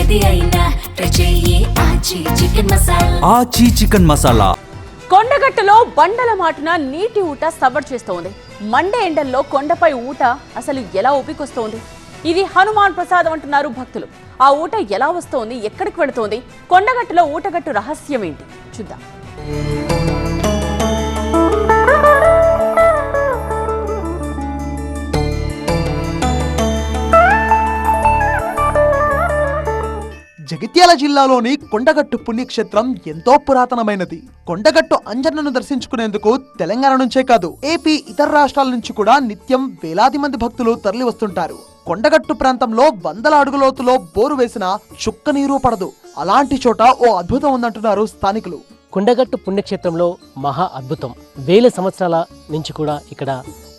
ఏది అయినా ట్రై చెయ్యి ఆచి చికెన్ మసాలా. ఆచి చికెన్ మసాలా. కొండగట్టులో బండల మాటున నీటి ఊట సవ్వడి చేస్తోంది. మండే ఎండల్లో కొండపై ఊట అసలు ఎలా ఊపికొస్తోంది? ఇది హనుమాన్ ప్రసాదం అంటున్నారు భక్తులు. ఆ ఊట ఎలా వస్తోంది, ఎక్కడికి వెళుతోంది? కొండగట్టులో ఊటగట్టు రహస్యం ఏంటి చూద్దాం. జగిత్యాల జిల్లాలోని కొండగట్టు పుణ్యక్షేత్రం ఎంతో పురాతనమైనది. కొండగట్టు అంజన్నను దర్శించుకునేందుకు తెలంగాణ నుంచే కాదు, ఏపీ ఇతర రాష్ట్రాల నుంచి కూడా నిత్యం వేలాది మంది భక్తులు తరలి వస్తుంటారు. కొండగట్టు ప్రాంతంలో వందల అడుగులోతులో బోరు వేసిన చుక్క నీరు పడదు. అలాంటి చోట ఓ అద్భుతం ఉందంటున్నారు స్థానికులు. కొండగట్టు పుణ్యక్షేత్రంలో మహా అద్భుతం. వేల సంవత్సరాల నుంచి కూడా ఇక్కడ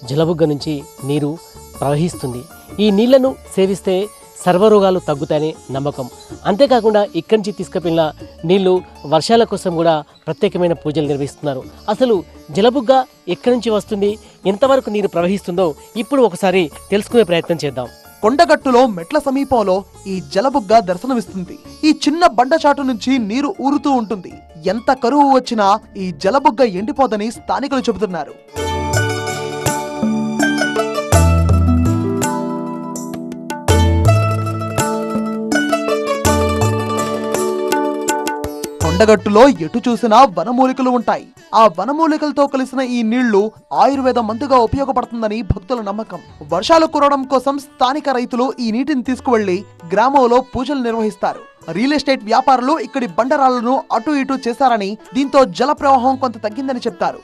జలబుగ్గ నుంచి నీరు ప్రవహిస్తుంది. ఈ నీళ్లను సేవిస్తే సర్వరోగాలు తగ్గుతాయని నమ్మకం. అంతేకాకుండా ఇక్కడి నుంచి తీసుకువెళ్ళిన నీళ్లు వర్షాల కోసం కూడా ప్రత్యేకమైన పూజలు నిర్వహిస్తున్నారు. అసలు జలబుగ్గ ఎక్కడి నుంచి వస్తుంది, ఎంతవరకు నీరు ప్రవహిస్తుందో ఇప్పుడు ఒకసారి తెలుసుకునే ప్రయత్నం చేద్దాం. కొండగట్టులో మెట్ల సమీపంలో ఈ జలబుగ్గ దర్శనమిస్తుంది. ఈ చిన్న బండచాటు నుంచి నీరు ఊరుతూ ఉంటుంది. ఎంత కరువు వచ్చినా ఈ జలబుగ్గ ఎండిపోదని స్థానికులు చెబుతున్నారు. కొండగట్టులో ఎటు చూసినా వనమూలికలు ఉంటాయి. ఆ వనమూలికలతో కలిసిన ఈ నీళ్లు ఆయుర్వేద మందుగా ఉపయోగపడుతుందని భక్తుల నమ్మకం. వర్షాలు కురవడం కోసం స్థానిక రైతులు ఈ నీటిని తీసుకువెళ్లి గ్రామంలో పూజలు నిర్వహిస్తారు. రియల్ ఎస్టేట్ వ్యాపారులు ఇక్కడి బండరాళ్లను అటు ఇటు చేశారని, దీంతో జల ప్రవాహం కొంత తగ్గిందని చెప్తారు.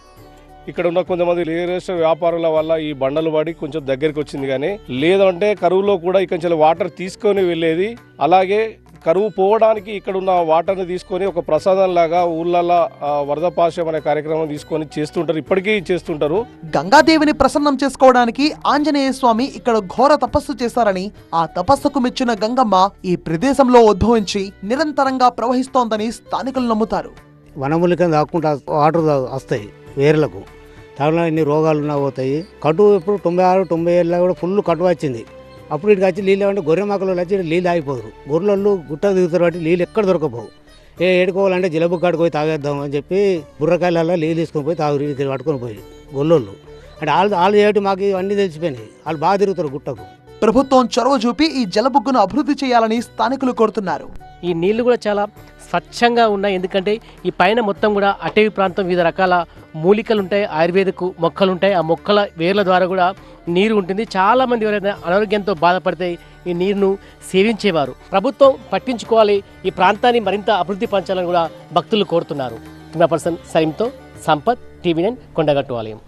ఇక్కడ ఉన్న కొంతమంది రియల్ ఎస్టేట్ వ్యాపారుల వల్ల ఈ బండలు పడి కొంచెం దగ్గరికి వచ్చింది. కానీ లేదంటే కరువులో కూడా ఇక్కడ వాటర్ తీసుకొని వెళ్ళేది. అలాగే కరువు పోవడానికి ఇక్కడ ఉన్న వాటర్ని తీసుకొని ఒక ప్రసాదం లాగా ఊళ్ళల్లో వరదపాశం అనే కార్యక్రమం తీసుకొని చేస్తుంటారు. ఇప్పటికీ చేస్తుంటారు. గంగాదేవిని ప్రసన్నం చేసుకోవడానికి ఆంజనేయ స్వామి ఇక్కడ ఘోర తపస్సు చేశారని, ఆ తపస్సుకు మెచ్చిన గంగమ్మ ఈ ప్రదేశంలో ఉద్భవించి నిరంతరంగా ప్రవహిస్తోందని స్థానికులు నమ్ముతారు. వనమూలికలు తాక్కుంటా వాటర్ వస్తాయి వేర్లకు, తాగిన ఇన్ని రోగాలు ఉన్నా పోతాయి. కటువు ఇప్పుడు 96, 97 కూడా ఫుల్ కటువ వచ్చింది. అప్పుడు ఇక్కడికి వచ్చి నీళ్ళు ఏమంటే గొర్రె మాకలు వచ్చి నీళ్ళు ఆగిపోరు. గొర్రెలు గుట్ట దిగుతారు బట్టి నీళ్ళు ఎక్కడ దొరకపోవు. ఏడుకోవాలంటే జలబుగ్గ కాడికి తాగేద్దాం అని చెప్పి బుర్రకాయలలో నీళ్ళు తీసుకొని పోయి తాగురు పట్టుకొని పోయి గొల్లోళ్ళు అంటే వాళ్ళు చేయటం మాకు ఇవన్నీ తెలిసిపోయినాయి. వాళ్ళు బాగా తిరుగుతారు గుట్టకు. ప్రభుత్వం చొరవ చూపి ఈ జలబుగ్గను అభివృద్ధి చేయాలని స్థానికులు కోరుతున్నారు. ఈ నీళ్లు కూడా చాలా స్వచ్ఛంగా ఉన్నాయి. ఎందుకంటే ఈ పైన మొత్తం కూడా అటవీ ప్రాంతం, వివిధ రకాల మూలికలు ఉంటాయి, ఆయుర్వేదిక్ మొక్కలు ఉంటాయి. ఆ మొక్కల వేర్ల ద్వారా కూడా నీరు ఉంటుంది. చాలామంది ఎవరైనా అనారోగ్యంతో బాధపడితే ఈ నీరును సేవించేవారు. ప్రభుత్వం పట్టించుకోవాలి, ఈ ప్రాంతాన్ని మరింత అభివృద్ధి పంచాలని కూడా భక్తులు కోరుతున్నారు. కెమెరా పర్సన్ సలీంతో సంపత్, TV9 కొండగట్టు ఆలయం.